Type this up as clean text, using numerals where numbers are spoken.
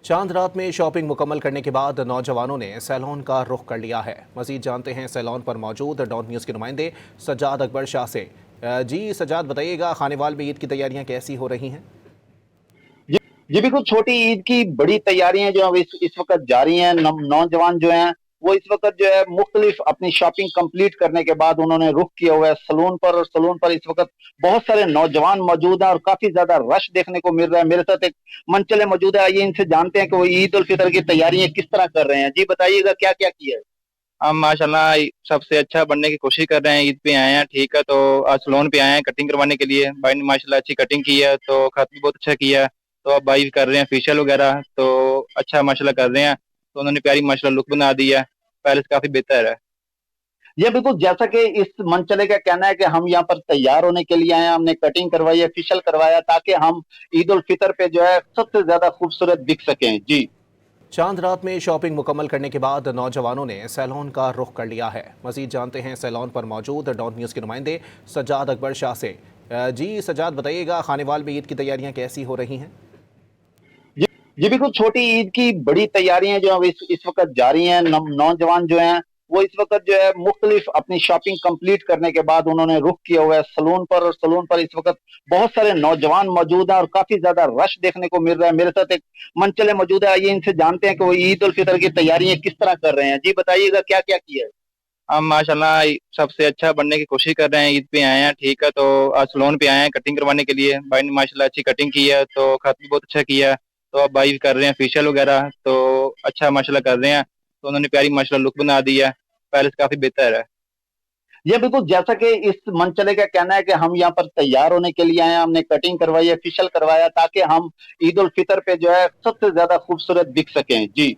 चांद रात में शॉपिंग मुकम्मल करने के बाद नौजवानों ने सैलून का रुख कर लिया है। मजीद जानते हैं सैलून पर मौजूद डॉट न्यूज़ के नुमाइंदे सज्जाद अकबर शाह से। जी सज्जाद, बताइएगा खानेवाल में ईद की तैयारियां कैसी हो रही हैं? जी जी बिल्कुल, छोटी ईद की बड़ी तैयारियां जो अब इस वक्त जारी हैं। नौजवान जो हैं वो इस वक्त जो है मुख्तलिफ अपनी शॉपिंग कंप्लीट करने के बाद उन्होंने रुख किया हुआ है सलून पर, और सलून पर इस वक्त बहुत सारे नौजवान मौजूद हैं और काफी ज्यादा रश देखने को मिल रहा है। मेरे साथ एक मंचले मौजूद है, आइए इनसे जानते हैं कि वो ईद उल फितर की तैयारियां किस तरह कर रहे हैं। जी बताइएगा, क्या क्या किया है। हम माशाल्लाह सबसे अच्छा बनने की कोशिश कर रहे हैं। ईद पे आए हैं, ठीक है, तो आज सैलून पे आए हैं कटिंग करवाने के लिए। भाई ने माशाल्लाह अच्छी कटिंग की है, तो खत भी बहुत अच्छा किया है। तो अब भाई कर रहे हैं फेशियल वगैरह, तो अच्छा माशाल्लाह कर रहे हैं। तो उन्होंने प्यारी माशाल्लाह लुक बना दी है, पहले से काफी बेहतर है। ये बिल्कुल, जैसा कि इस मंचले का कहना है कि हम यहाँ पर तैयार होने के लिए आए हैं, हमने कटिंग करवाई है, फेशियल करवाया, ताकि हम ईद उल फितर पे जो है सबसे ज्यादा खूबसूरत दिख सकें। जी चांद रात में शॉपिंग मुकम्मल करने के बाद नौजवानों ने सैलून का रुख कर लिया है। मजीद जानते हैं सैलून पर मौजूद डॉट न्यूज़ के नुमाइंदे सज्जाद अकबर शाह से। जी सज्जाद, बताइएगा खानेवाल में ईद की तैयारियां कैसी हो रही हैं? जी जी बिल्कुल, छोटी ईद की बड़ी तैयारियां जो अब इस वक्त जारी हैं। नौजवान जो हैं वो इस वक्त जो है मुख्तलिफ अपनी शॉपिंग कंप्लीट करने के बाद उन्होंने रुख किया हुआ है सलून पर, और सलून पर इस वक्त बहुत सारे नौजवान मौजूद हैं और काफी ज्यादा रश देखने को मिल रहा है। मेरे साथ एक मंचले मौजूद है, आइए इनसे जानते हैं कि वो ईद उल फितर की तैयारियां किस तरह कर रहे हैं। जी बताइएगा, क्या क्या किया है। हम माशाल्लाह सबसे अच्छा बनने की कोशिश कर रहे हैं। ईद पे आए हैं, ठीक है, तो आज सैलून पे आए हैं कटिंग करवाने के लिए। भाई ने माशाल्लाह अच्छी कटिंग की है, तो खत भी बहुत अच्छा किया है। तो अब भाई कर रहे हैं फेशियल वगैरह, तो अच्छा माशाल्लाह कर रहे हैं। तो उन्होंने प्यारी माशाल्लाह लुक बना दी है, पहले से काफी बेहतर है। ये बिल्कुल, जैसा कि इस मंचले का कहना है कि हम यहाँ पर तैयार होने के लिए आए हैं, हमने कटिंग करवाई है, फेशियल करवाया, ताकि हम ईद उल फितर पे जो है सबसे ज्यादा खूबसूरत दिख सकें। जी